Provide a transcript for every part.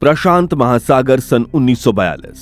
प्रशांत महासागर सन 1942।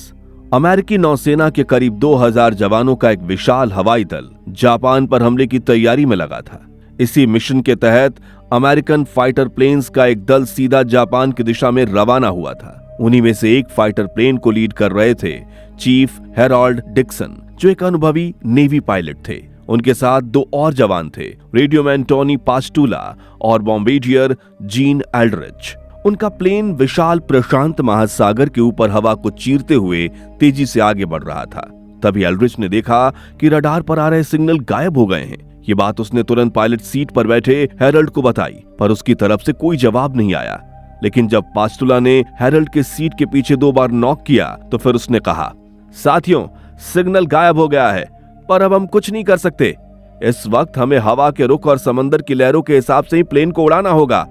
अमेरिकी नौसेना के करीब 2000 जवानों का एक विशाल हवाई दल जापान पर हमले की तैयारी में लगा था। इसी मिशन के तहत अमेरिकन फाइटर प्लेन्स का एक दल सीधा जापान की दिशा में रवाना हुआ था। उन्हीं में से एक फाइटर प्लेन को लीड कर रहे थे चीफ हेरोल्ड डिक्सन, जो एक अनुभवी नेवी पायलट थे। उनके साथ दो और जवान थे, रेडियोमैन टोनी पास्टूला और बॉम्बार्डियर जीन एल्ड्रिच। उनका प्लेन विशाल प्रशांत महासागर के ऊपर हवा को चीरते हुए तेजी से आगे बढ़ रहा था। तभी एल्ड्रिच ने देखा कि रडार पर आ रहे सिग्नल गायब हो गए हैं। ये बात उसने तुरंत पायलट सीट पर बैठे हेरल्ड को बताई, पर उसकी तरफ से कोई जवाब नहीं आया। लेकिन जब पास्टूला ने हेरल्ड के सीट के पीछे 2 बार नॉक किया तो फिर उसने कहा, साथियों, सिग्नल गायब हो गया है, पर अब हम कुछ नहीं कर सकते। इस वक्त हमें हवा के रुख और समंदर की लहरों के हिसाब से ही प्लेन को उड़ाना होगा।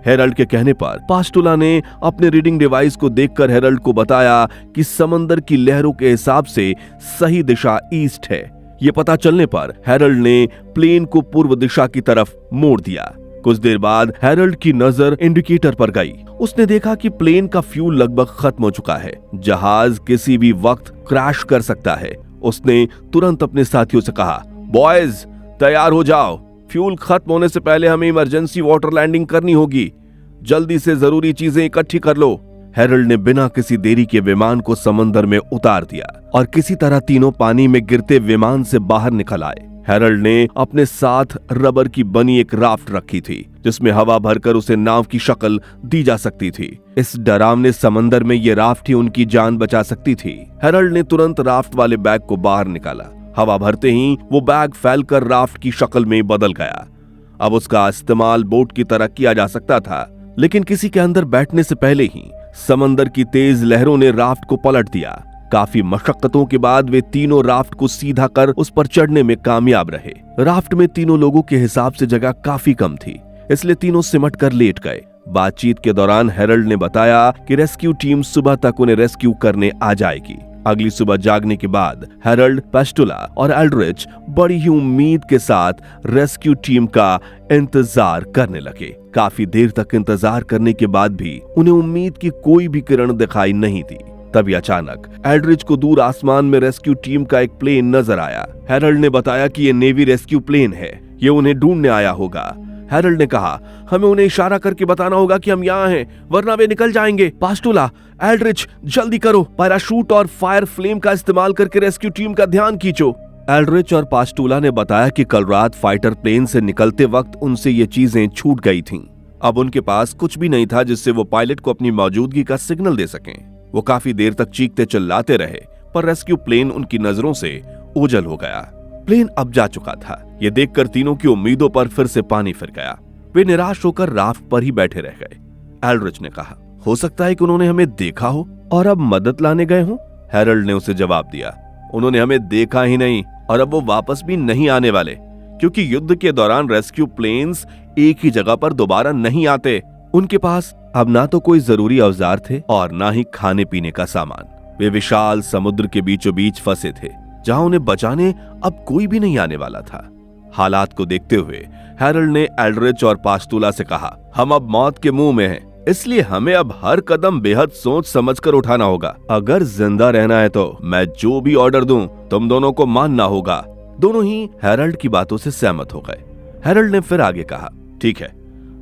हेरल्ड के कहने पर पास्टूला ने अपने रीडिंग डिवाइस को देखकर हेरल्ड को बताया कि समंदर की लहरों के हिसाब से सही दिशा ईस्ट है। ये पता चलने पर हेरल्ड ने प्लेन को पूर्व दिशा की तरफ मोड़ दिया। कुछ देर बाद हेरल्ड की नजर इंडिकेटर पर गई। उसने देखा कि प्लेन का फ्यूल लगभग खत्म हो चुका है। जहाज किसी भी वक्त क्रैश कर सकता है। उसने तुरंत अपने साथियों से कहा, बॉयज तैयार हो जाओ, फ्यूल खत्म होने से पहले हमें इमरजेंसी वाटर लैंडिंग करनी होगी। जल्दी से जरूरी चीजें इकट्ठी कर लो। हेरल्ड ने बिना किसी देरी के विमान को समंदर में उतार दिया और किसी तरह तीनों पानी में गिरते विमान से बाहर निकल आए। हेरल्ड ने अपने साथ रबर की बनी एक राफ्ट रखी थी, जिसमें हवा भरकर उसे नाव की शक्ल दी जा सकती थी। इस डरावने समंदर में ये राफ्ट ही उनकी जान बचा सकती थी। हेरल्ड ने तुरंत राफ्ट वाले बैग को बाहर निकाला। हवा भरते ही वो बैग फैलकर राफ्ट की शक्ल में बदल गया। अब उसका इस्तेमाल बोट की तरह किया जा सकता था, लेकिन किसी के अंदर बैठने से पहले ही समंदर की तेज लहरों ने राफ्ट को पलट दिया। काफी मशक्कतों के बाद वे तीनों राफ्ट को सीधा कर उस पर चढ़ने में कामयाब रहे। राफ्ट में तीनों लोगों के हिसाब से जगह काफी कम थी, इसलिए तीनों सिमट कर लेट गए। बातचीत के दौरान हेरल्ड ने बताया कि रेस्क्यू टीम सुबह तक उन्हें रेस्क्यू करने आ जाएगी। अगली सुबह जागने के बाद हेरल्ड, पास्टूला और एल्ड्रिच बड़ी ही उम्मीद के साथ रेस्क्यू टीम का इंतजार करने लगे। काफी देर तक इंतजार करने के बाद भी उन्हें उम्मीद की कोई भी किरण दिखाई नहीं दी। तभी अचानक एल्ड्रिच को दूर आसमान में रेस्क्यू टीम का एक प्लेन नजर आया। हेरल्ड ने बताया कि ये नेवी रेस्क्यू प्लेन है, ये उन्हें ढूंढने आया होगा। हेरल्ड ने कहा, हमें उन्हें इशारा करके बताना होगा कि हम यहाँ हैं, वरना वे निकल जाएंगे। पास्टूला, एल्ड्रिच, जल्दी करो, पैराशूट और फायर फ्लेम का इस्तेमाल करके रेस्क्यू टीम का ध्यान खींचो। एल्ड्रिच और पास्टूला ने बताया कि कल रात फाइटर प्लेन से निकलते वक्त उनसे ये चीजें छूट गई थीं। अब उनके पास कुछ भी नहीं था जिससे वो पायलट को अपनी मौजूदगी का सिग्नल दे सकें। वो काफी देर तक चीखते चिल्लाते रहे, पर रेस्क्यू प्लेन उनकी नजरों से ओझल हो गया। प्लेन अब जा चुका था। ये देखकर तीनों की उम्मीदों पर फिर से पानी फिर गया। वे निराश होकर राफ्ट पर ही बैठे रह गए। एल्ड्रिच ने कहा, हो सकता है कि उन्होंने हमें देखा हो और अब मदद लाने गए हों। हेरल्ड ने उसे जवाब दिया, उन्होंने हमें देखा ही नहीं और अब वो वापस भी नहीं आने वाले, क्योंकि युद्ध के दौरान रेस्क्यू प्लेन्स एक ही जगह पर दोबारा नहीं आते। उनके पास अब ना तो कोई जरूरी औजार थे और ना ही खाने पीने का सामान। वे विशाल समुद्र के बीचों बीच फंसे थे, जहां उन्हें बचाने अब कोई भी नहीं आने वाला था। हालात को देखते हुए हेरल्ड ने एल्ड्रिच और पास्टूला से कहा, हम अब मौत के मुंह में हैं, इसलिए हमें अब हर कदम बेहद सोच समझकर उठाना होगा। अगर जिंदा रहना है तो मैं जो भी ऑर्डर दूं, तुम दोनों को मानना होगा। दोनों ही हेरल्ड की बातों से सहमत हो गए। हेरल्ड ने फिर आगे कहा, ठीक है,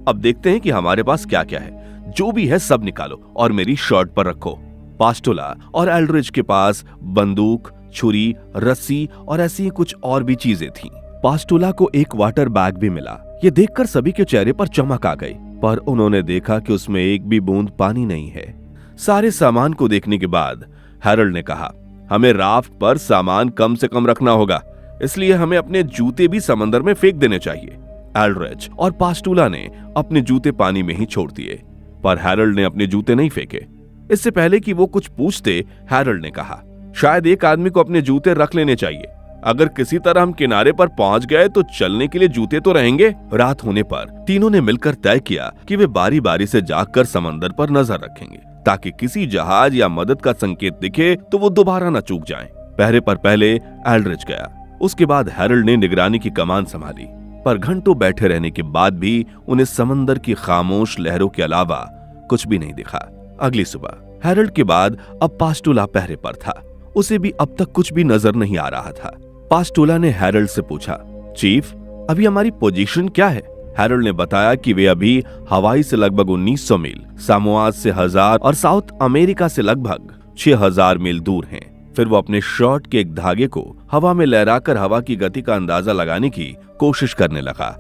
अब देखते हैं कि हमारे पास क्या क्या है। जो भी है सब निकालो और मेरी शर्ट पर रखो। पास्टूला और एल्ड्रिच के पास बंदूक, छुरी, रस्सी और ऐसी ही कुछ और भी चीजें थीं। पास्टूला को एक वाटर बैग भी मिला। ये देखकर सभी के चेहरे पर चमक आ गई, पर उन्होंने देखा कि उसमें एक भी बूंद पानी नहीं है। सारे सामान को देखने के बाद हेरल्ड ने कहा, हमें राफ्ट पर सामान कम से कम रखना होगा, इसलिए हमें अपने जूते भी समंदर में फेंक देने चाहिए। एल्ड्रिच और पास्टूला ने अपने जूते पानी में ही छोड़ दिए, पर हेरल्ड ने अपने जूते नहीं फेंके। इससे पहले कि वो कुछ पूछते, हेरल्ड ने कहा, शायद एक आदमी को अपने जूते रख लेने चाहिए। अगर किसी तरह हम किनारे पर पहुंच गए तो चलने के लिए जूते तो रहेंगे। रात होने पर तीनों ने मिलकर तय किया कि वे बारी बारी से जागकर समंदर पर नजर रखेंगे, ताकि किसी जहाज या मदद का संकेत दिखे तो वो दोबारा न चूक जाएं। पहरे पर पहले एल्ड्रिच गया, उसके बाद हेरल्ड ने निगरानी की कमान संभाली। पर घंटों बैठे रहने के बाद भी उन्हें समंदर की खामोश लहरों के अलावा कुछ भी नहीं दिखा। अगली सुबह हैरल्ड के बाद अब पास्टुला पहरे पर था। उसे भी अब तक कुछ भी नजर नहीं आ रहा था। पास्टुला ने हैरल्ड से पूछा, चीफ, अभी हमारी पोजीशन क्या है? हैरल्ड ने बताया कि वे अभी हवाई से लगभग 1900 मील, सामोआ से 1000 और साउथ अमेरिका से लगभग 6000 मील दूर हैं। फिर वो अपने शर्ट के एक धागे को हवा में लहराकर हवा की गति का अंदाजा लगाने की कोशिश करने लगा।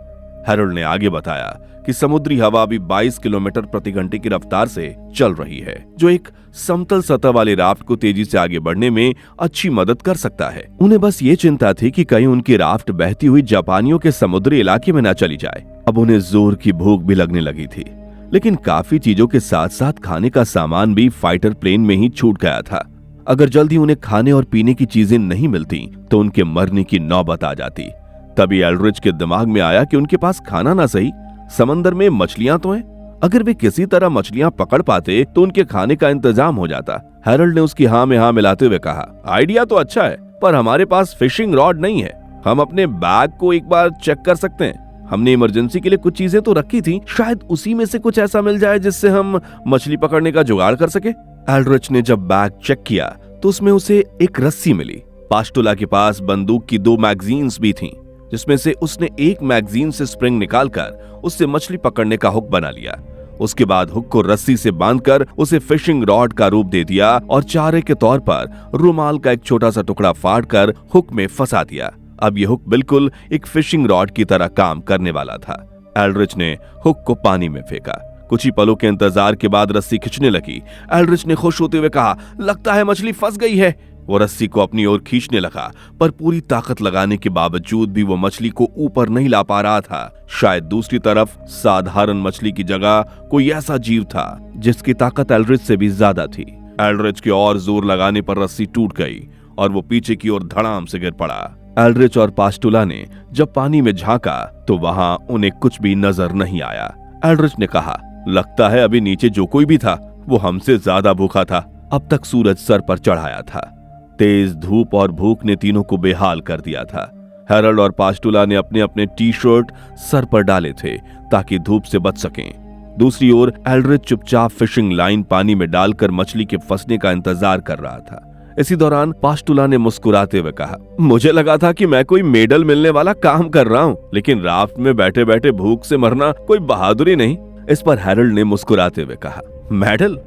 हैरल्ड ने आगे बताया कि समुद्री हवा अभी 22 किलोमीटर प्रति घंटे की रफ्तार से चल रही है, जो एक समतल सतह वाले राफ्ट को तेजी से आगे बढ़ने में अच्छी मदद कर सकता है। उन्हें बस ये चिंता थी कि कहीं उनकी राफ्ट बहती हुई जापानियों के समुद्री इलाके में न चली जाए। अब उन्हें जोर की भूख भी लगने लगी थी, लेकिन काफी चीजों के साथ साथ खाने का सामान भी फाइटर प्लेन में ही छूट गया था। अगर जल्दी उन्हें खाने और पीने की चीजें नहीं मिलती तो उनके मरने की नौबत आ जाती। तभी एल्ड्रिच के दिमाग में आया कि उनके पास खाना ना सही, समंदर में मछलियां तो हैं। अगर वे किसी तरह मछलियां पकड़ पाते तो उनके खाने का इंतजाम हो जाता। हैरल्ड ने उसकी हाँ में हाँ मिलाते हुए कहा, आइडिया तो अच्छा है, पर हमारे पास फिशिंग रॉड नहीं है। हम अपने बैग को एक बार चेक कर सकते हैं। हमने इमरजेंसी के लिए कुछ चीजें तो रखी थी, शायद उसी में से कुछ ऐसा मिल जाए जिससे हम मछली पकड़ने का जुगाड़ कर सके। एल्ड्रिच ने जब बैग चेक किया तो उसमें उसे एक रस्सी मिली। पास्टुला के पास बंदूक की 2 मैगजीन्स भी थीं, जिसमें से उसने एक मैगजीन से स्प्रिंग निकालकर उससे मछली पकड़ने का हुक बना लिया। उसके बाद हुक को रस्सी से बांधकर उसे फिशिंग रॉड का रूप दे दिया और चारे के तौर पर रुमाल का एक छोटा सा टुकड़ा फाड़कर हुक में फंसा दिया। अब यह हुक बिल्कुल एक फिशिंग रॉड की तरह काम करने वाला था। एल्ड्रिच ने हुक को पानी में फेंका। कुछ ही पलों के इंतजार के बाद रस्सी खिंचने लगी। एल्ड्रिच ने खुश होते हुए कहा, लगता है मछली फंस गई है। वो रस्सी को अपनी ओर खींचने लगा, पर पूरी ताकत लगाने के बावजूद भी वो मछली को ऊपर नहीं ला पा रहा था। शायद दूसरी तरफ साधारण मछली की जगह कोई ऐसा जीव था जिसकी ताकत एल्ड्रिच से भी ज्यादा थी। एल्ड्रिच के और जोर लगाने पर रस्सी टूट गई और वो पीछे की ओर धड़ाम से गिर पड़ा। एल्ड्रिच और पास्टुला ने जब पानी में झांका तो वहां उन्हें कुछ भी नजर नहीं आया। एल्ड्रिच ने कहा, लगता है अभी नीचे जो कोई भी था वो हमसे ज्यादा भूखा था। अब तक सूरज सर पर चढ़ाया था। तेज धूप और भूख ने तीनों को बेहाल कर दिया था। हैरल्ड और पास्टुला ने अपने अपने टी शर्ट सर पर डाले थे ताकि धूप से बच सकें। दूसरी ओर एल्ड्रिच चुपचाप फिशिंग लाइन पानी में डालकर मछली के फंसने का इंतजार कर रहा था। इसी दौरान पास्टुला ने मुस्कुराते हुए कहा, मुझे लगा था कि मैं कोई मेडल मिलने वाला काम कर रहा हूँ, लेकिन राफ्ट में बैठे बैठे भूख से मरना कोई बहादुरी नहीं। इस पर हैरल्ड ने मुस्कुराते हुए कहा, मेडल?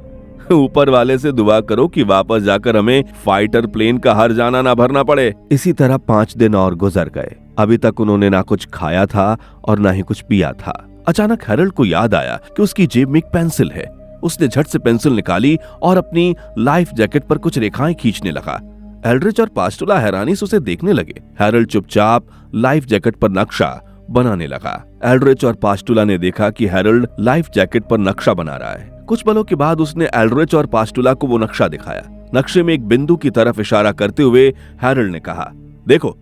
ऊपर वाले से दुआ करो कि वापस जाकर हमें फाइटर प्लेन का हर जाना ना भरना पड़े। इसी तरह 5 दिन और गुजर गए। अभी तक उन्होंने ना कुछ खाया था और ना ही कुछ पिया था। अचानक हैरल्ड को याद आया कि उसकी जेब में एक पेंसिल है। उसने झट से पेंसिल निकाली और अपनी लाइफ जैकेट पर कुछ रेखाएं खींचने लगा। एल्ड्रिच और पास्टुला हैरानी से उसे देखने लगे। हैरल्ड चुपचाप लाइफ जैकेट पर नक्शा बनाने लगा। एल्ड्रिच और पास्टुला ने देखा कि हैरल्ड लाइफ जैकेट पर नक्शा बना रहा है। कुछ पलों के बाद उसने एल्ड्रिच और पास्टुला को वो नक्शा दिखाया। नक्शे में एक बिंदु की तरफ इशारा करते हुए हैरल्ड ने कहा, देखो,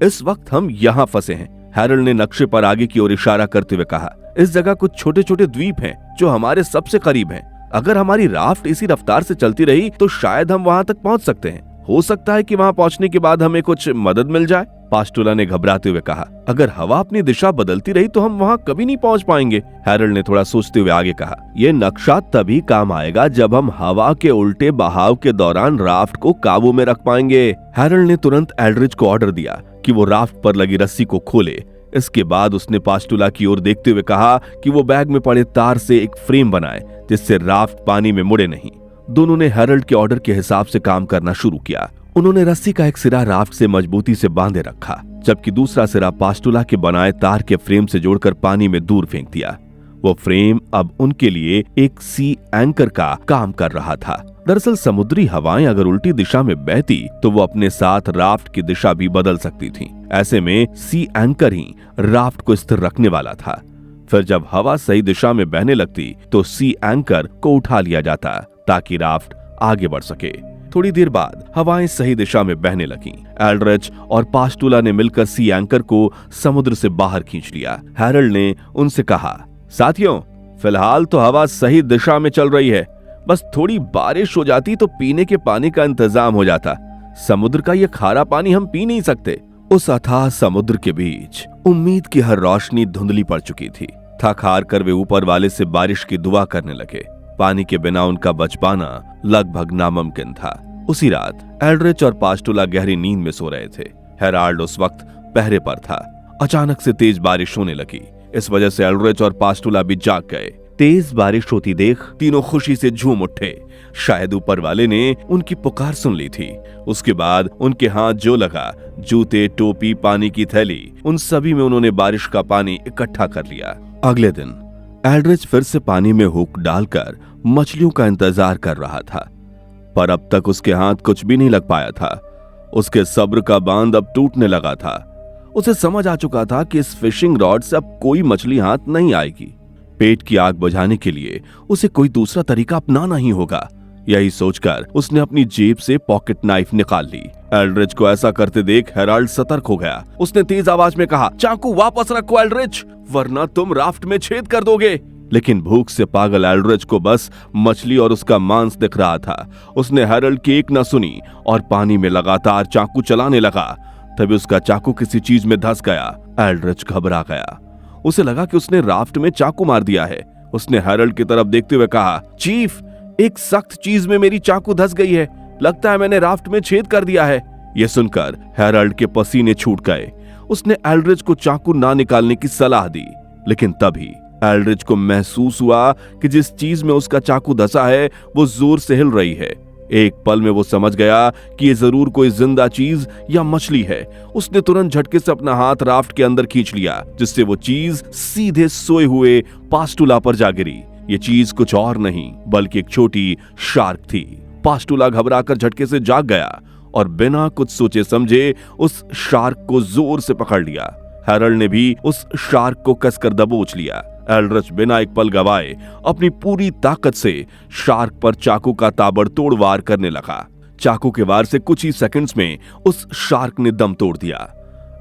इस वक्त हम यहाँ फंसे हैं। हैरल्ड ने नक्शे पर आगे की ओर इशारा करते हुए कहा, इस जगह कुछ छोटे छोटे द्वीप हैं जो हमारे सबसे करीब हैं। अगर हमारी राफ्ट इसी रफ्तार से चलती रही तो शायद हम वहां तक पहुंच सकते हैं। हो सकता है कि वहां पहुंचने के बाद हमें कुछ मदद मिल जाए। पास्टुला ने घबराते हुए कहा, अगर हवा अपनी दिशा बदलती रही तो हम वहां कभी नहीं पहुंच पाएंगे। हैरल्ड ने थोड़ा सोचते हुए आगे कहा, यह नक्शा तभी काम आएगा जब हम हवा के उल्टे बहाव के दौरान राफ्ट को काबू में रख पाएंगे। हैरल्ड ने तुरंत एल्ड्रिच को ऑर्डर दिया कि वो राफ्ट पर लगी रस्सी को खोले। इसके बाद उसने पास्टुला की ओर देखते हुए कहा कि वो बैग में पड़े तार से एक फ्रेम बनाए जिससे राफ्ट पानी में मुड़े नहीं। दोनों ने हैरल्ड के ऑर्डर के हिसाब से काम करना शुरू किया। उन्होंने रस्सी का एक सिरा राफ्ट से मजबूती से बांधे रखा, जबकि दूसरा सिरा पास्टुला के बनाए तार के फ्रेम से जोड़कर पानी में दूर फेंक दिया। वो फ्रेम अब उनके लिए एक सी एंकर का काम कर रहा था। दरअसल समुद्री हवाएं अगर उल्टी दिशा में बहती तो वो अपने साथ राफ्ट की दिशा भी बदल सकती थीं। ऐसे में सी एंकर ही राफ्ट को स्थिर रखने वाला था। फिर जब हवा सही दिशा में बहने लगती तो सी एंकर को उठा लिया जाता ताकि राफ्ट आगे बढ़ सके। थोड़ी देर बाद हवाएं सही दिशा में बहने लगीं। एल्ड्रिच और पास्टुला ने मिलकर सी एंकर को समुद्र से बाहर खींच लिया। हैरल्ड ने उनसे कहा, साथियों, फिलहाल तो हवा सही दिशा में चल रही है, बस थोड़ी बारिश हो जाती तो पीने के पानी का इंतजाम हो जाता। समुद्र का ये खारा पानी हम पी नहीं सकते। उस अथाह समुद्र के बीच उम्मीद की हर रोशनी धुंधली पड़ चुकी थी। थक हार कर वे ऊपर वाले से बारिश की दुआ करने लगे। पानी के बिना उनका बच पाना लगभग नामुमकिन था। उसी रात एल्ड्रिच और पास्टुला गहरी नींद में सो रहे थे। हेराल्ड उस वक्त पहरे पर था। अचानक से तेज बारिश होने लगी। इस वजह से एल्ड्रिच और पास्टुला भी जाग गए। तेज बारिश होती देख तीनों खुशी से झूम उठे। शायद ऊपर वाले ने उनकी पुकार सुन ली थी। उसके बाद उनके हाथ जो लगा, जूते, टोपी, पानी की थैली, उन सभी में उन्होंने बारिश का पानी इकट्ठा कर लिया। अगले दिन एल्ड्रिच फिर से पानी में हुक डालकर मछलियों का इंतजार कर रहा था, पर अब तक उसके हाथ कुछ भी नहीं लग पाया था। उसके सब्र का बांध अब टूटने लगा था। उसे समझ आ चुका था कि इस फिशिंग रॉड से अब कोई मछली हाथ नहीं आएगी। पेट की आग बुझाने के लिए उसे कोई दूसरा तरीका अपनाना ही होगा। यही सोचकर उसने अपनी जेब से पॉकेट नाइफ निकाल ली। एल्ड्रिच को ऐसा करते देख हेराल्ड सतर्क हो गया। उसने तेज आवाज में कहा, चाकू वापस रखो एल्ड्रिच, वरना तुम राफ्ट में छेद कर दोगे। लेकिन भूख से पागल एल्ड्रिच को बस मछली और उसका मांस दिख रहा था। उसने हेराल्ड की एक न सुनी और पानी में लगातार चाकू चलाने लगा। तभी उसका चाकू किसी चीज में धंस गया। एल्ड्रिच घबरा गया। उसे लगा कि उसने राफ्ट में चाकू मार दिया है। उसने हेराल्ड की तरफ देखते हुए कहा, चीफ, एक सख्त चीज में मेरी चाकू धंस गई है। लगता है मैंने राफ्ट में छेद कर दिया है। यह सुनकर हेराल्ड के पसीने छूट गए। उसने एल्ड्रिच को चाकू ना निकालने की सलाह दी, लेकिन तभी एल्ड्रिच को महसूस हुआ कि जिस चीज में उसका चाकू धंसा है वो जोर से हिल रही है। एक पल में वो समझ गया कि ये जरूर कोई जिंदा चीज या मछली है। उसने तुरंत झटके से अपना हाथ राफ्ट के अंदर खींच लिया, जिससे वो चीज सीधे सोए हुए पास्टुला पर जा गिरी। ये चीज कुछ और नहीं बल्कि एक छोटी शार्क थी। पास्टुला घबराकर झटके से जाग गया और बिना कुछ सोचे समझे उस शार्क को जोर से पकड़ लिया। हेराल्ड ने भी उस शार्क को कसकर दबोच लिया। एल्ड्रिच बिना एक पल गवाए अपनी पूरी ताकत से शार्क पर चाकू का ताबड़तोड़ वार करने लगा। चाकू के वार से कुछ ही सेकंड्स में उस शार्क ने दम तोड़ दिया।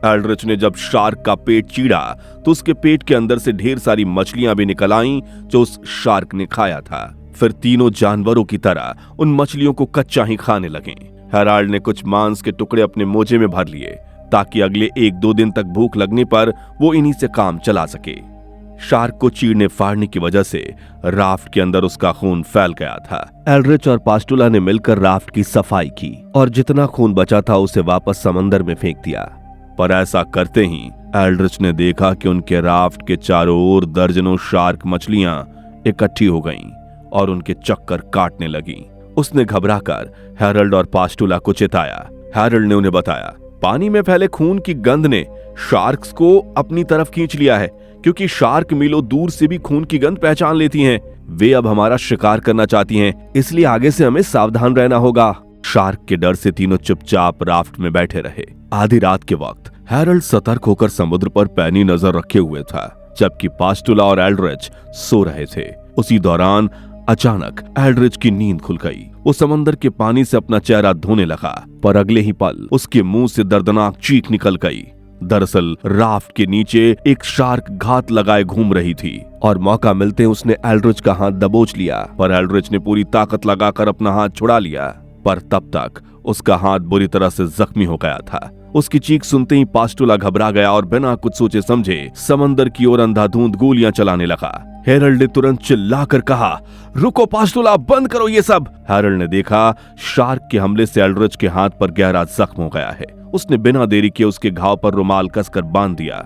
एल्ड्रिच ने जब शार्क का पेट चीरा तो उसके पेट के अंदर से ढेर सारी मछलियां भी निकल आईं जो उस शार्क ने खाया था। फिर तीनों जानवरों की तरह उन मछलियों को कच्चा ही खाने लगे। हेराल्ड ने कुछ मांस के टुकड़े अपने मोजे में भर लिए ताकि अगले 1-2 दिन तक भूख लगने पर वो इन्हीं से काम चला सके। शार्क को चीरने फाड़ने की वजह से राफ्ट के अंदर उसका खून फैल गया था। एल्ड्रिच और पास्टुला ने मिलकर राफ्ट की सफाई की और जितना खून बचा था उसे वापस समंदर में फेंक दिया। पर ऐसा करते ही एल्ड्रिच ने देखा कि उनके राफ्ट के चारों ओर दर्जनों शार्क मछलियां इकट्ठी हो गईं और उनके चक्कर काटने लगीं। उसने घबराकर हेराल्ड और पास्टुला को चिताया। हेराल्ड ने उन्हें बताया, पानी में फैले खून की गंध ने शार्क्स को अपनी तरफ खींच लिया है, क्योंकि शार्क मीलों दूर से भी खून की गंध पहचान लेती हैं। वे अब हमारा शिकार करना चाहती हैं, इसलिए आगे से हमें सावधान रहना होगा। शार्क के डर से तीनों चुपचाप राफ्ट में बैठे रहे। आधी रात के वक्त हेराल्ड सतर्क होकर समुद्र पर पैनी नजर रखे हुए था, जबकि पास्टुला और एल्ड्रिच सो रहे थे। उसी दौरान अचानक एल्ड्रिच की नींद खुल गई। वो समंदर के पानी से अपना चेहरा धोने लगा, पर अगले ही पल उसके मुंह से दर्दनाक चीख निकल गई। दरअसल राफ्ट के नीचे एक शार्क घात लगाए घूम रही थी और मौका मिलते उसने एल्ड्रिच का हाथ दबोच लिया, पर एल्ड्रिच ने पूरी ताकत लगाकर अपना हाथ छुड़ा लिया। पर तब तक उसका हाथ बुरी तरह से जख्मी हो गया था। उसकी चीख सुनते ही पास्टुला घबरा गया और बिना कुछ सोचे समझे समंदर की ओर अंधाधुंध गोलियां चलाने लगा। हेराल्ड ने तुरंत चिल्लाकर कहा, रुको पास्टुला, बंद करो ये सब। हेराल्ड ने देखा शार्क के हमले से एल्ड्रिच के हाथ पर गहरा जख्म हो गया है। उसने बिना देरी के उसके घाव पर रुमाल कसकर बांध दिया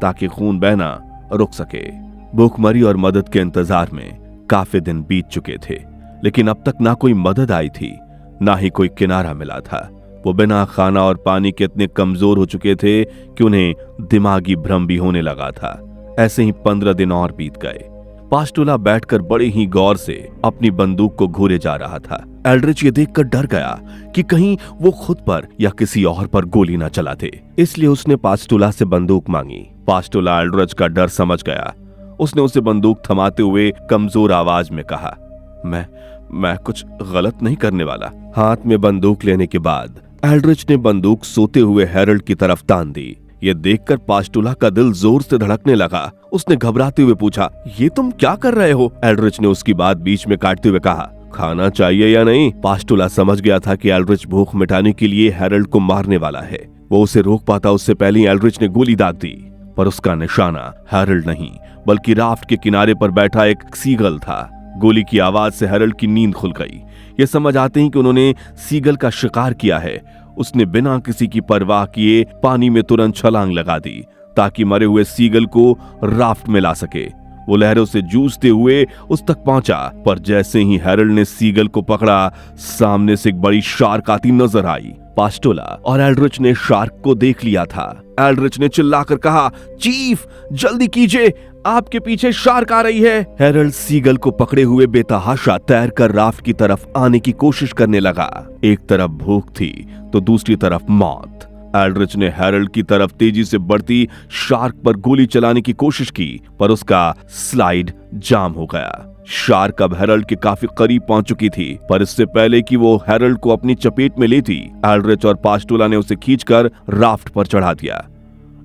ताकि खून बहना रुक सके। भूखमरी और मदद के इंतजार में काफी दिन बीत चुके थे, लेकिन अब तक ना कोई मदद आई थी, ना ही कोई किनारा मिला था। वो बिना खाना और पानी के इतने कमजोर हो चुके थे कि उन्हें दिमागी भ्रम भी होने लगा था। ऐसे ही 15 दिन और बीत गए। पास्टुला बैठकर बड़े ही गौर से अपनी बंदूक को घूरे जा रहा था। एल्ड्रिच ये देखकर डर गया कि कहीं वो खुद पर या किसी और पर गोली न चला दे, इसलिए उसने पास्टुला से बंदूक मांगी। पास्टुला एल्ड्रिच का डर समझ गया। उसने उसे बंदूक थमाते हुए कमजोर आवाज में कहा, मैं कुछ गलत नहीं करने वाला। हाथ में बंदूक लेने के बाद एल्ड्रिच ने बंदूक सोते हुए हेराल्ड की तरफ तान दी। ये देखकर पास्टुला का दिल जोर से धड़कने लगा। उसने घबराते हुए पूछा, ये तुम क्या कर रहे हो? एल्ड्रिच ने उसकी बात बीच में काटते हुए कहा, खाना चाहिए या नहीं? पास्टुला समझ गया था कि एल्ड्रिच भूख मिटाने के लिए हेराल्ड को मारने वाला है। वो उसे रोक पाता उससे पहले ही एल्ड्रिच ने गोली दाग दी, पर उसका निशाना हेराल्ड नहीं बल्कि राफ्ट के किनारे पर बैठा एक सीगल था। गोली की आवाज से हैरल्ड की नींद खुल गई। यह समझ आते ही कि उन्होंने सीगल का शिकार किया है, उसने बिना किसी की परवाह किए पानी में तुरंत छलांग लगा दी ताकि मरे हुए सीगल को राफ्ट में ला सके। वो लहरों से जूझते हुए उस तक पहुंचा, पर जैसे ही हैरल्ड ने सीगल को पकड़ा, सामने से एक बड़ी शार्क आती नजर आई। पास्टोला और एल्ड्रिच ने शार्क को देख लिया था। एल्ड्रिच ने चिल्लाकर कहा, चीफ जल्दी कीजिए, आपके पीछे शार्क आ रही है। हैरल्ड सीगल को पकड़े हुए बेतहाशा तैरकर राफ्ट की तरफ आने की कोशिश करने लगा। एक तरफ भूख थी तो दूसरी तरफ मौत। एल्ड्रिच ने हैरल्ड की तरफ तेजी से बढ़ती शार्क पर गोली चलाने की कोशिश की, पर उसका स्लाइड जाम हो गया। शार्क अब हैरल्ड के काफी करीब पहुंच चुकी थी, पर इससे पहले कि वो हैरल्ड को अपनी चपेट में लेती, एल्ड्रिच और पास्टोला ने उसे खींचकर राफ्ट पर चढ़ा दिया।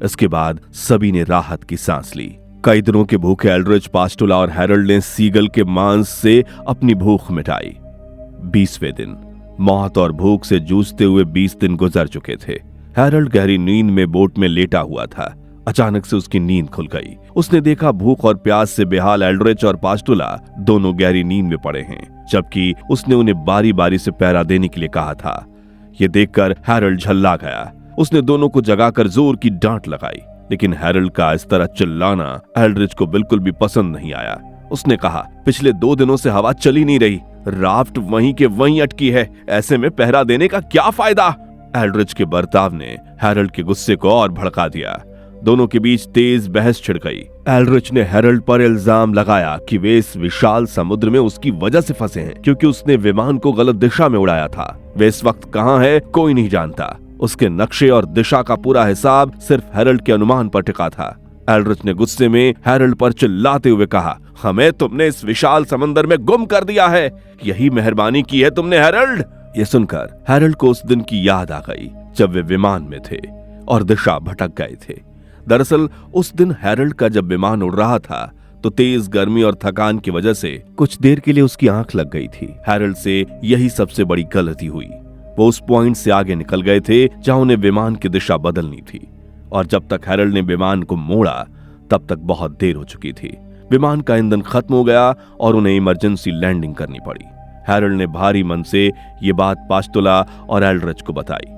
इसके बाद सभी ने राहत की सांस ली। कई दिनों के भूखे एल्ड्रिच, पास्टोला और हैरल्ड ने सीगल के मांस से अपनी भूख मिटाई। 20वें दिन। मौत और भूख से जूझते हुए 20 दिन गुजर चुके थे। हैरल्ड गहरी नींद में बोट में लेटा हुआ था। अचानक से उसकी नींद खुल गई। उसने देखा भूख और प्यास से बेहाल एल्ड्रिच और पास्टोला दोनों गहरी नींद में पड़े हैं, जबकि उसने उन्हें बारी बारी से पहरा देने के लिए कहा था। यह देखकर हैरल्ड झल्ला गया। उसने दोनों को जगाकर जोर की डांट लगाई, लेकिन हैरल्ड का इस तरह चिल्लाना एल्ड्रिच को बिल्कुल भी पसंद नहीं आया। उसने कहा, पिछले 2 दिनों से हवा चली नहीं रही, राफ्ट वहीं के वहीं अटकी है, ऐसे में पहरा देने का क्या फायदा। एल्ड्रिच के बर्ताव ने हैरल्ड के गुस्से को और भड़का दिया। दोनों के बीच तेज बहस छिड़ गई। एल्ड्रिच ने हैरल्ड पर इल्जाम लगाया कि वे इस विशाल समुद्र में उसकी वजह से फंसे हैं, क्योंकि उसने विमान को गलत दिशा में उड़ाया था। वे इस वक्त कहां है कोई नहीं जानता। उसके नक्शे और दिशा का पूरा हिसाब सिर्फ हैरल्ड के अनुमान पर टिका था। एल्ड्रिच ने गुस्से में हैरल्ड पर चिल्लाते हुए कहा, हमें तुमने इस विशाल समंदर में गुम कर दिया है, यही मेहरबानी की है तुमने हैरल्ड। ये सुनकर हैरल्ड को उस दिन की याद आ गई जब वे विमान में थे और दिशा भटक गए थे। दरअसल उस दिन हैरल्ड का जब विमान उड़ रहा था तो तेज गर्मी और थकान की वजह से कुछ देर के लिए उसकी आंख लग गई थी। हैरल्ड से यही सबसे बड़ी गलती हुई। वो उस पॉइंट से आगे निकल गए थे जहां उन्हें विमान की दिशा बदलनी थी, और जब तक हैरल्ड ने विमान को मोड़ा तब तक बहुत देर हो चुकी थी। विमान का ईंधन खत्म हो गया और उन्हें इमरजेंसी लैंडिंग करनी पड़ी। हैरल्ड ने भारी मन से ये बात पास्टोला और एल्ड्रिच को बताई।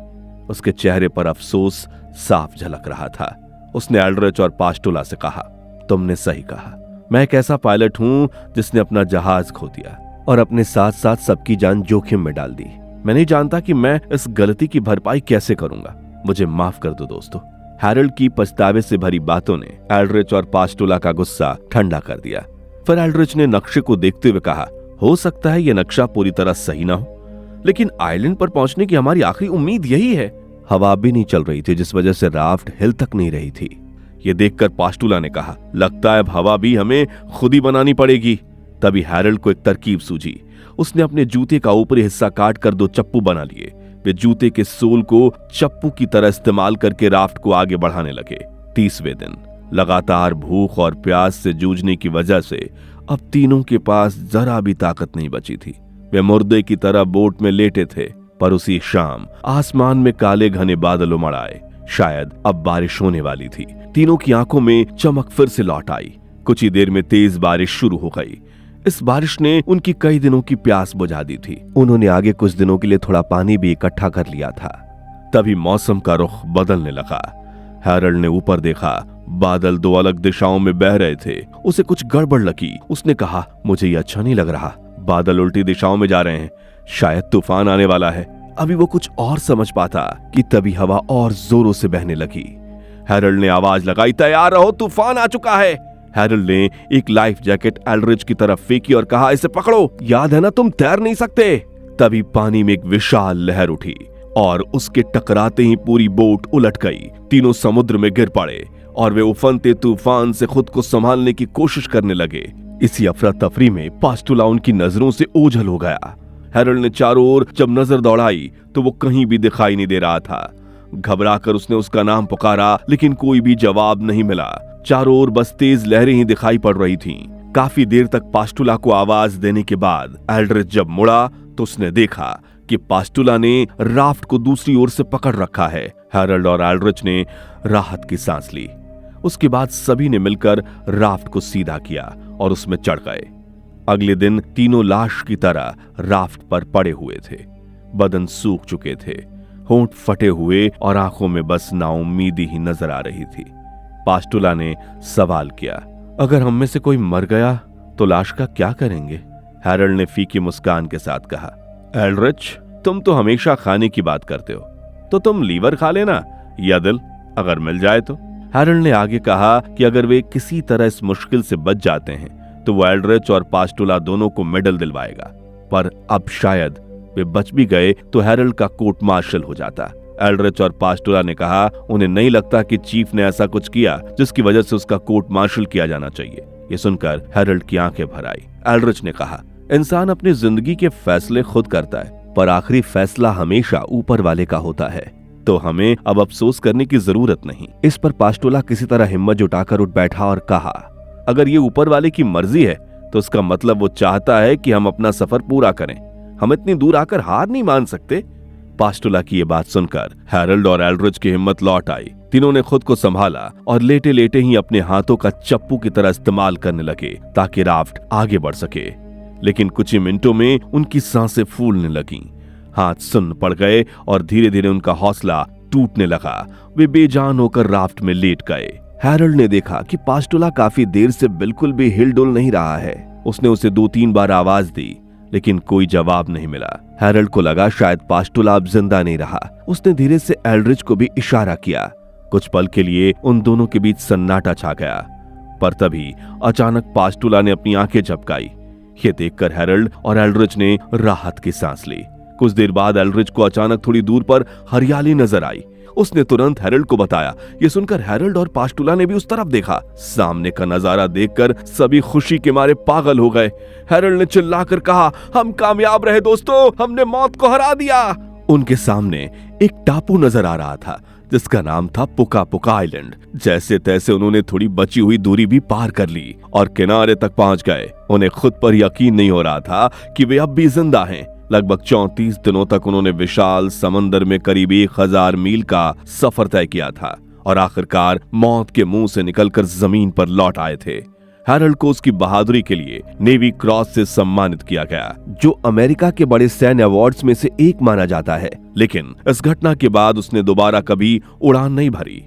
उसके चेहरे पर अफसोस साफ झलक रहा था। उसने एल्ड्रिच और पास्टोला से कहा, तुमने सही कहा, मैं एक ऐसा पायलट हूं जिसने अपना जहाज खो दिया और अपने साथ साथ सबकी जान जोखिम में डाल दी। मैं नहीं जानता कि मैं इस गलती की भरपाई कैसे करूंगा। मुझे माफ कर दो दोस्तों। हैरल्ड की पछतावे से भरी बातों ने एल्ड्रिच और पास्टोला का गुस्सा ठंडा कर दिया। फिर एल्ड्रिच ने नक्शे को देखते हुए कहा, हो सकता है यह नक्शा पूरी तरह सही ना हो, लेकिन आइलैंड पर पहुंचने की हमारी आखिरी उम्मीद यही है। हवा भी नहीं चल रही थी, जिस वजह से राफ्ट हिल तक नहीं रही थी। यह देखकर पास्टोला ने कहा, लगता है अब हवा भी हमें खुद ही बनानी पड़ेगी। तभी हैरल्ड को एक तरकीब सूझी। उसने अपने जूते का ऊपरी हिस्सा काट कर 2 चप्पू बना लिए। वे जूते के सोल को चप्पू की तरह इस्तेमाल करके राफ्ट को आगे बढ़ाने लगे। 30वें दिन। लगातार भूख और प्यास से जूझने की वजह से अब तीनों के पास जरा भी ताकत नहीं बची थी। वे मुर्दे की तरह बोट में लेटे थे, पर उसी शाम आसमान में काले घने बादल उमड़ आए। शायद अब बारिश होने वाली थी। तीनों की आंखों में चमक फिर से लौट आई। कुछ ही देर में तेज बारिश शुरू हो गई। इस बारिश ने उनकी कई दिनों की प्यास बुझा दी थी। उन्होंने आगे कुछ दिनों के लिए थोड़ा पानी भी इकट्ठा कर लिया था। तभी मौसम का रुख बदलने लगा। हैरल्ड ने ऊपर देखा, बादल 2 अलग दिशाओं में बह रहे थे। उसे कुछ गड़बड़ लगी। उसने कहा, मुझे ये अच्छा नहीं लग रहा। बादल उल्टी दिशाओं में जा रहे हैं, शायद तूफान आने वाला है। अभी वो कुछ और समझ पाता कि तभी हवा और जोरों से बहने लगी। हैरल्ड ने आवाज लगाई, तैयार रहो, तूफान आ चुका है। हैरल्ड ने एक लाइफ जैकेट एल्ड्रिच की तरफ फेंकी और कहा, इसे पकड़ो, याद है ना तुम तैर नहीं सकते। तभी पानी में एक विशाल लहर उठी और उसके टकराते ही पूरी बोट उलट गई। तीनों समुद्र में गिर पड़े और वे उफनते तूफान से खुद को संभालने की कोशिश करने लगे। इसी अफरा तफरी में पास्टोला उनकी नजरों से ओझल हो गया। हैरल्ड ने चारों ओर जब नजर दौड़ाई तो वो कहीं भी दिखाई नहीं दे रहा था। घबराकर उसने उसका नाम पुकारा, लेकिन कोई भी जवाब नहीं मिला। चारों ओर बस तेज लहरें ही दिखाई पड़ रही थीं। काफी देर तक पास्टोला को आवाज देने के बाद एल्ड्रिच जब मुड़ा तो उसने देखा कि पास्टोला ने राफ्ट को दूसरी ओर से पकड़ रखा है। हैरल्ड और एल्ड्रिच ने राहत की सांस ली। उसके बाद सभी ने मिलकर राफ्ट को सीधा किया और उसमें चढ़ गए। अगले दिन तीनों लाश की तरह राफ्ट पर पड़े हुए थे। बदन सूख चुके थे, होंठ फटे हुए और आंखों में बस नाउम्मीदी ही नजर आ रही थी। पास्टुला ने सवाल किया, अगर हम में से कोई मर गया तो लाश का क्या करेंगे? हैरल्ड ने फीकी मुस्कान के साथ कहा, एल्ड्रिच, तुम तो हमेशा खाने की बात करते हो, तो तुम लीवर खा लेना या दिल, अगर मिल जाए तो। हैरल्ड ने आगे कहा कि अगर वे किसी तरह इस मुश्किल से बच जाते हैं तो वो एल्ड्रिच और पास्टुला दोनों को मेडल दिलवाएगा। पर अब शायद वे बच भी गए तो हैरल्ड का कोर्ट मार्शल हो जाता। एल्ड्रिच और पास्टुला ने कहा उन्हें नहीं लगता कि चीफ ने ऐसा कुछ किया जिसकी वजह से उसका कोर्ट मार्शल किया जाना चाहिए। ये सुनकर हैरल्ड की आंखें भर आई। एल्ड्रिच ने कहा, इंसान अपनी जिंदगी के फैसले खुद करता है, पर आखिरी फैसला हमेशा ऊपर वाले का होता है, तो हमें अब अफसोस करने की जरूरत नहीं। इस पर पास्टुला किसी तरह हिम्मत जुटाकर उठ बैठा और कहा, अगर ये ऊपर वाले की मर्जी है तो इसका मतलब वो चाहता है कि हम अपना सफर पूरा करें। हम इतनी दूर आकर हार नहीं मान सकते। पास्टुला की ये बात सुनकर हैरल्ड और एल्ड्रिच की हिम्मत लौट आई। तीनों ने खुद को संभाला और लेटे लेटे ही अपने हाथों का चप्पू की तरह इस्तेमाल करने लगे ताकि राफ्ट आगे बढ़ सके। लेकिन कुछ ही मिनटों में उनकी सांसें फूलने लगीं, हाथ सुन्न पड़ गए और धीरे धीरे उनका हौसला टूटने लगा। वे बेजान होकर राफ्ट में लेट गए। हैरल्ड ने देखा कि पास्टुला काफी देर से बिल्कुल भी हिलडुल नहीं रहा है। उसने उसे 2-3 बार आवाज दी, लेकिन कोई जवाब नहीं मिला। हैरल्ड को लगा शायद पास्टुला अब जिंदा नहीं रहा। उसने धीरे से एल्ड्रिच को भी इशारा किया। कुछ पल के लिए उन दोनों के बीच सन्नाटा छा गया, पर तभी अचानक पास्टुला ने अपनी आंखें झपकाई। ये देखकर हैरल्ड और एल्ड्रिच ने राहत की सांस ली। कुछ देर बाद एल्ड्रिच को अचानक थोड़ी दूर पर हरियाली नजर आई। उसने तुरंत हैरल्ड को बताया। ये सुनकर हैरल्ड और पास्टुला ने भी उस तरफ देखा। सामने का नजारा देखकर सभी खुशी के मारे पागल हो गए। हैरल्ड ने चिल्लाकर कहा, हम कामयाब रहे दोस्तों, हमने मौत को हरा दिया। उनके सामने एक टापू नजर आ रहा था जिसका नाम था पुका पुका आइलैंड। जैसे तैसे उन्होंने थोड़ी बची हुई दूरी भी पार कर ली और किनारे तक पहुंच गए। उन्हें खुद पर यकीन नहीं हो रहा था कि वे अब भी जिंदा हैं। लगभग 34 दिनों तक उन्होंने विशाल समंदर में करीब 1000 मील का सफर तय किया था और आखिरकार मौत के मुंह से निकलकर जमीन पर लौट आए थे। हैरल्ड को उसकी बहादुरी के लिए नेवी क्रॉस से सम्मानित किया गया, जो अमेरिका के बड़े सैन्य अवार्ड्स में से एक माना जाता है। लेकिन इस घटना के बाद उसने दोबारा कभी उड़ान नहीं भरी।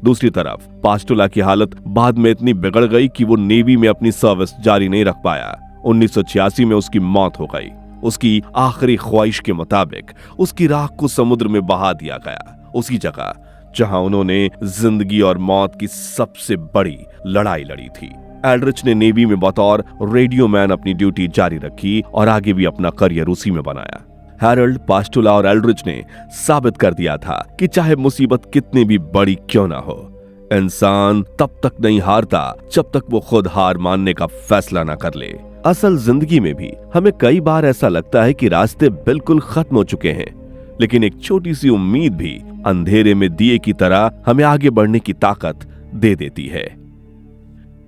दूसरी तरफ पास्टुला की हालत बाद में इतनी बिगड़ गई कि वो नेवी में अपनी सर्विस जारी नहीं रख पाया। 1986 में उसकी मौत हो गई। उसकी आखिरी ख्वाहिश के मुताबिक उसकी राख को समुद्र में बहा दिया गया, उसी जगह जहां उन्होंने जिंदगी और मौत की सबसे बड़ी लड़ाई लड़ी थी। एल्ड्रिच ने नेवी में बतौर रेडियो मैन अपनी ड्यूटी जारी रखी और आगे भी अपना करियर उसी में बनाया। हैरल्ड, पास्टुला और एल्ड्रिच ने साबित कर दिया था कि चाहे मुसीबत कितनी भी बड़ी क्यों ना हो, इंसान तब तक नहीं हारता जब तक वो खुद हार मानने का फैसला ना कर ले। असल जिंदगी में भी हमें कई बार ऐसा लगता है कि रास्ते बिल्कुल खत्म हो चुके हैं, लेकिन एक छोटी सी उम्मीद भी अंधेरे में दिए की तरह हमें आगे बढ़ने की ताकत दे देती है।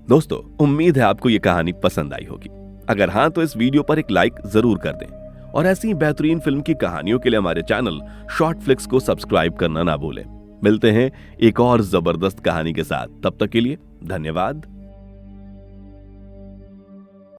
दोस्तों, उम्मीद है आपको ये कहानी पसंद आई होगी। अगर हाँ तो इस वीडियो पर एक लाइक जरूर कर दें और ऐसी ही बेहतरीन फिल्म की कहानियों के लिए हमारे चैनल शॉर्ट फ्लिक्स को सब्सक्राइब करना ना भूलें। मिलते हैं एक और जबरदस्त कहानी के साथ, तब तक के लिए धन्यवाद।